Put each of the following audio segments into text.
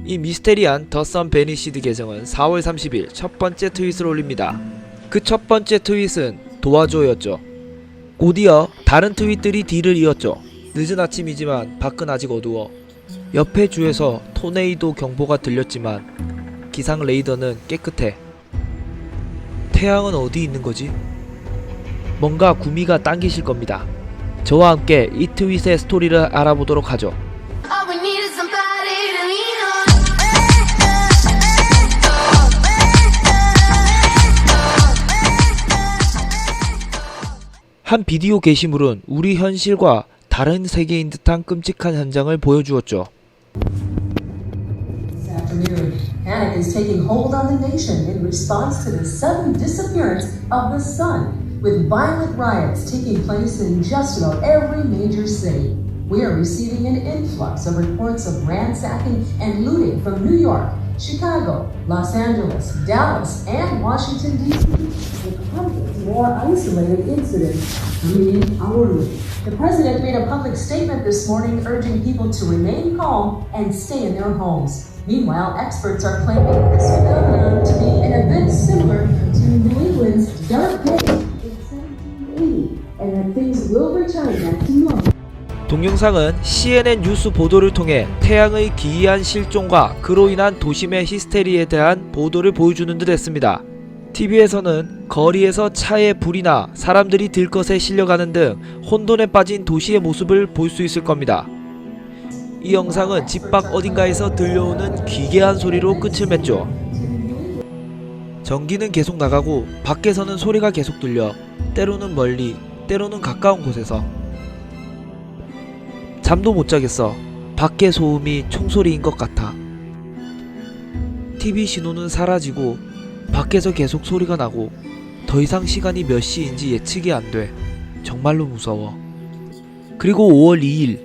이 미스테리한 더 선 베니시드 계정은 4월 30일 첫 번째 트윗을 올립니다. 그 첫 번째 트윗은 도와줘였죠. 곧이어 다른 트윗들이 뒤를 이었죠. 늦은 아침이지만 밖은 아직 어두워. 옆에 주에서 토네이도 경보가 들렸지만 기상 레이더는 깨끗해. 태양은 어디 있는 거지? 뭔가 구미가 당기실 겁니다. 저와 함께 이 트윗의 스토리를 알아보도록 하죠. All we need is somebody to lean on. 한 비디오 게시물은 우리 현실과 다른 세계인 듯한 끔찍한 현장을 보여주었죠. This afternoon, panic is taking hold on the nation in response to the sudden disappearance of the sun, with violent riots taking place in just about every major city. We are receiving an influx of reports of ransacking and looting from New York, Chicago, Los Angeles, Dallas, and Washington, D.C., with hundreds more isolated incidents coming in hourly. The president made a public statement this morning urging people to remain calm and stay in their homes. Meanwhile, experts are claiming this phenomenon to be an event similar to New England's Dark Day in 1780, and that things will return back to normal. 동영상은 CNN 뉴스 보도를 통해 태양의 기이한 실종과 그로 인한 도심의 히스테리에 대한 보도를 보여주는 듯 했습니다. TV에서는 거리에서 차에 불이 나 사람들이 들것에 실려가는 등 혼돈에 빠진 도시의 모습을 볼 수 있을 겁니다. 이 영상은 집 밖 어딘가에서 들려오는 기괴한 소리로 끝을 맺죠. 전기는 계속 나가고 밖에서는 소리가 계속 들려 때로는 멀리 때로는 가까운 곳에서. 잠도 못 자겠어. 밖의 소음이 총소리인 것 같아. TV 신호는 사라지고 밖에서 계속 소리가 나고 더 이상 시간이 몇 시인지 예측이 안 돼. 정말로 무서워. 그리고 5월 2일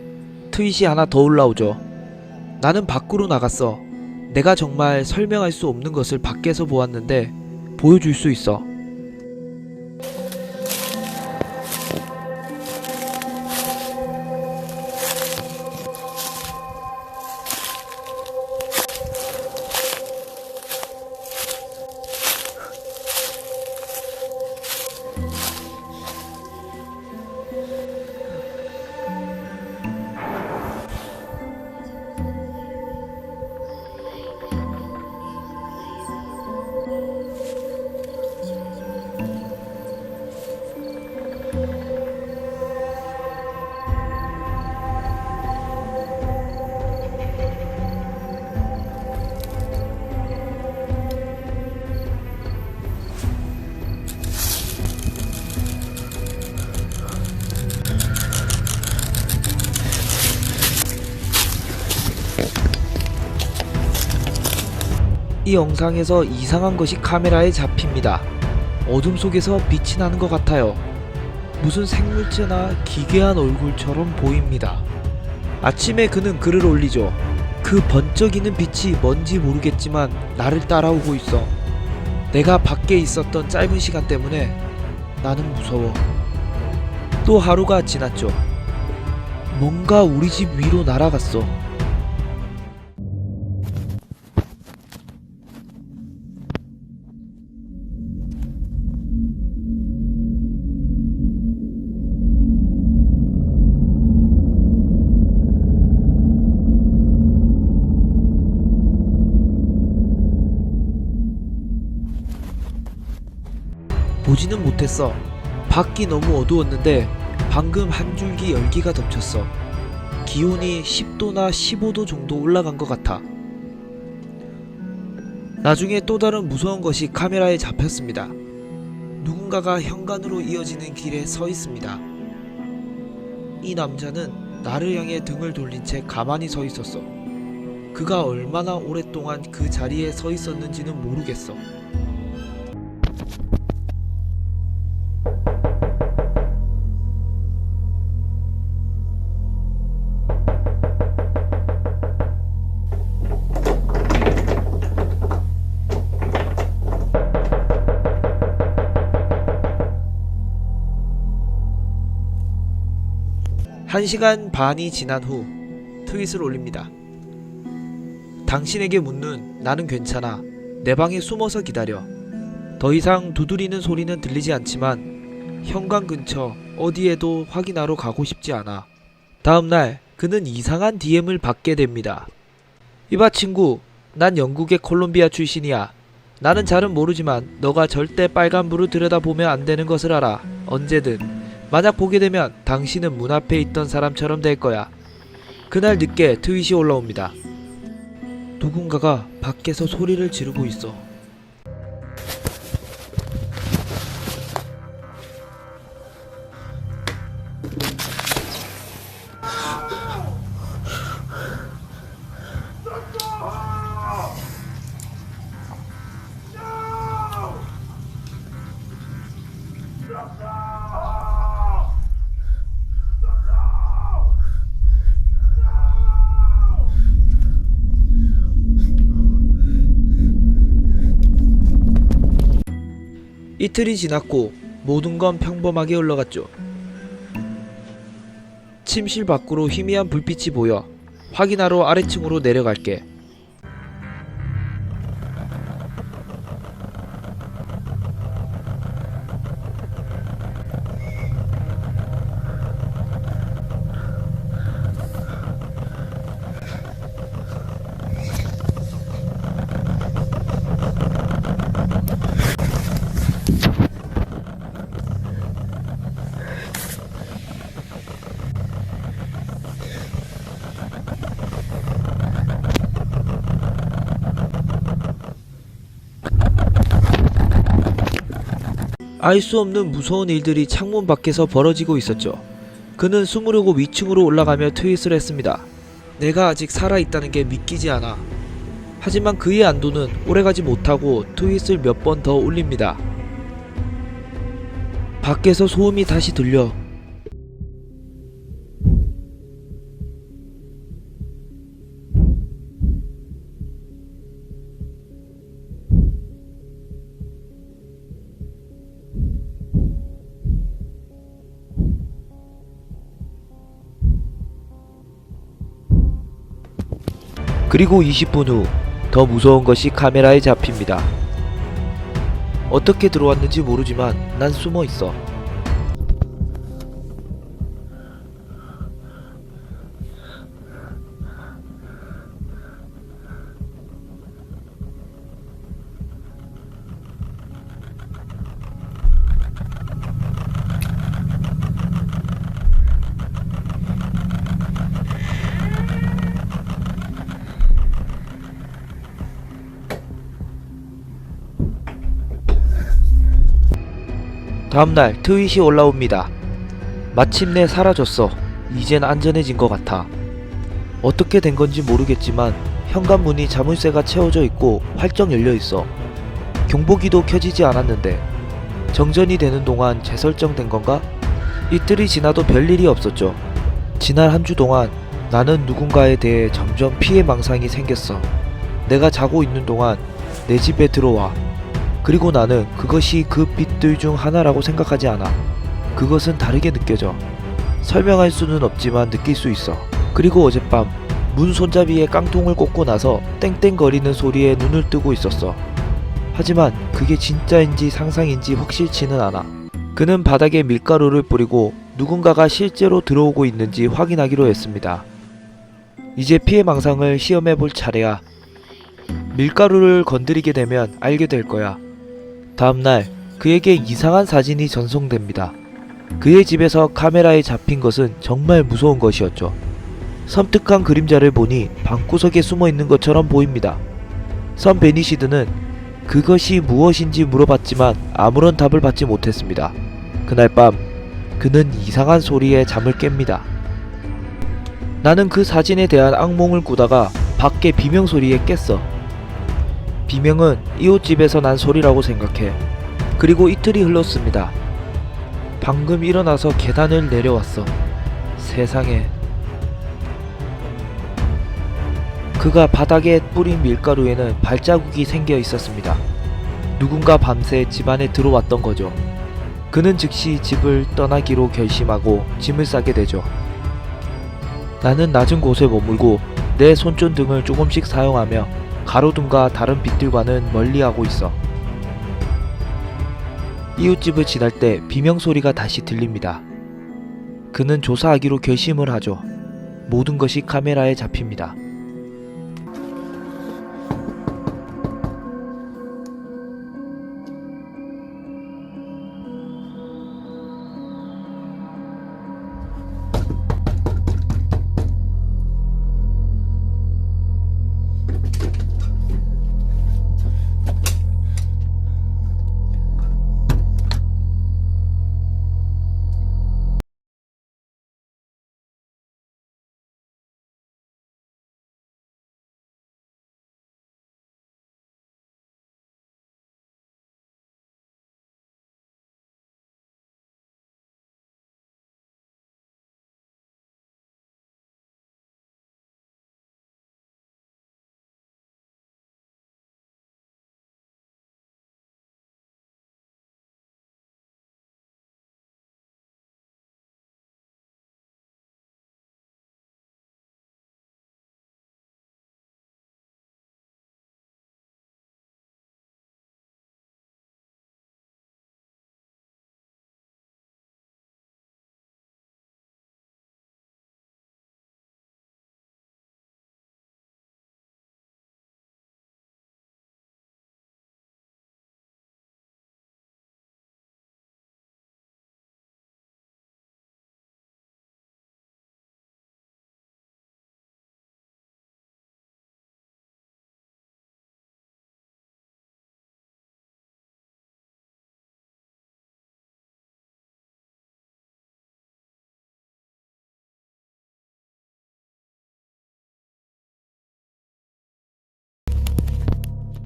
트윗이 하나 더 올라오죠. 나는 밖으로 나갔어. 내가 정말 설명할 수 없는 것을 밖에서 보았는데 보여줄 수 있어. 이 영상에서 이상한 것이 카메라에 잡힙니다. 어둠 속에서 빛이 나는 것 같아요. 무슨 생물체나 기괴한 얼굴처럼 보입니다. 아침에 그는 글을 올리죠. 그 번쩍이는 빛이 뭔지 모르겠지만 나를 따라오고 있어. 내가 밖에 있었던 짧은 시간 때문에 나는 무서워. 또 하루가 지났죠. 뭔가 우리 집 위로 날아갔어. 보지는 못했어. 밖이 너무 어두웠는데 방금 한 줄기 열기가 덮쳤어. 기온이 10도나 15도 정도 올라간 것 같아. 나중에 또 다른 무서운 것이 카메라에 잡혔습니다. 누군가가 현관으로 이어지는 길에 서 있습니다. 이 남자는 나를 향해 등을 돌린 채 가만히 서 있었어. 그가 얼마나 오랫동안 그 자리에 서 있었는지는 모르겠어. 한 시간 반이 지난 후 트윗을 올립니다. 당신에게 묻는 나는 괜찮아. 내 방에 숨어서 기다려. 더 이상 두드리는 소리는 들리지 않지만 현관 근처 어디에도 확인하러 가고 싶지 않아. 다음날 그는 이상한 DM을 받게 됩니다. 이봐 친구, 난 영국의 콜롬비아 출신이야. 나는 잘은 모르지만 너가 절대 빨간불을 들여다보면 안 되는 것을 알아. 언제든. 만약 보게 되면 당신은 문 앞에 있던 사람처럼 될 거야. 그날 늦게 트윗이 올라옵니다. 누군가가 밖에서 소리를 지르고 있어. 이틀이 지났고 모든 건 평범하게 흘러갔죠. 침실 밖으로 희미한 불빛이 보여. 확인하러 아래층으로 내려갈게. 알 수 없는 무서운 일들이 창문 밖에서 벌어지고 있었죠. 그는 숨으려고 위층으로 올라가며 트윗을 했습니다. 내가 아직 살아있다는 게 믿기지 않아. 하지만 그의 안도는 오래가지 못하고 트윗을 몇 번 더 올립니다. 밖에서 소음이 다시 들려. 그리고 20분 후 더 무서운 것이 카메라에 잡힙니다. 어떻게 들어왔는지 모르지만 난 숨어 있어. 다음날 트윗이 올라옵니다. 마침내 사라졌어. 이젠 안전해진 것 같아. 어떻게 된 건지 모르겠지만 현관문이 자물쇠가 채워져 있고 활짝 열려 있어. 경보기도 켜지지 않았는데 정전이 되는 동안 재설정된 건가? 이틀이 지나도 별일이 없었죠. 지난 한 주 동안 나는 누군가에 대해 점점 피해 망상이 생겼어. 내가 자고 있는 동안 내 집에 들어와. 그리고 나는 그것이 그 빛들 중 하나라고 생각하지 않아. 그것은 다르게 느껴져. 설명할 수는 없지만 느낄 수 있어. 그리고 어젯밤 문 손잡이에 깡통을 꽂고 나서 땡땡거리는 소리에 눈을 뜨고 있었어. 하지만 그게 진짜인지 상상인지 확실치는 않아. 그는 바닥에 밀가루를 뿌리고 누군가가 실제로 들어오고 있는지 확인하기로 했습니다. 이제 피해 망상을 시험해볼 차례야. 밀가루를 건드리게 되면 알게 될 거야. 다음날 그에게 이상한 사진이 전송됩니다. 그의 집에서 카메라에 잡힌 것은 정말 무서운 것이었죠. 섬뜩한 그림자를 보니 방구석에 숨어 있는 것처럼 보입니다. 선 베니시드는 그것이 무엇인지 물어봤지만 아무런 답을 받지 못했습니다. 그날 밤 그는 이상한 소리에 잠을 깹니다. 나는 그 사진에 대한 악몽을 꾸다가 밖에 비명소리에 깼어. 비명은 이웃집에서 난 소리라고 생각해. 그리고 이틀이 흘렀습니다. 방금 일어나서 계단을 내려왔어. 세상에. 그가 바닥에 뿌린 밀가루에는 발자국이 생겨 있었습니다. 누군가 밤새 집안에 들어왔던 거죠. 그는 즉시 집을 떠나기로 결심하고 짐을 싸게 되죠. 나는 낮은 곳에 머물고 내 손전 등을 조금씩 사용하며 가로등과 다른 빛들과는 멀리하고 있어. 이웃집을 지날 때 비명소리가 다시 들립니다. 그는 조사하기로 결심을 하죠. 모든 것이 카메라에 잡힙니다.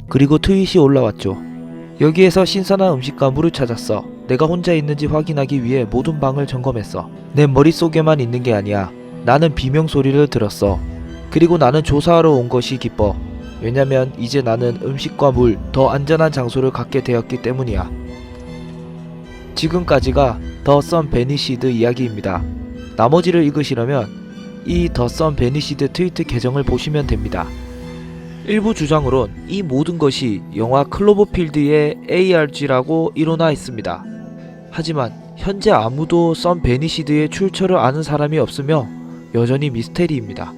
그리고 트윗이 올라왔죠. 여기에서 신선한 음식과 물을 찾았어. 내가 혼자 있는지 확인하기 위해 모든 방을 점검했어. 내 머릿속에만 있는 게 아니야. 나는 비명소리를 들었어. 그리고 나는 조사하러 온 것이 기뻐. 왜냐면 이제 나는 음식과 물, 더 안전한 장소를 갖게 되었기 때문이야. 지금까지가 더 선 베니시드 이야기입니다. 나머지를 읽으시려면 이 더 선 베니시드 트위터 계정을 보시면 됩니다. 일부 주장으론 이 모든 것이 영화 클로버필드의 ARG라고 일어나 있습니다. 하지만 현재 아무도 선 베니시드의 출처를 아는 사람이 없으며 여전히 미스테리입니다.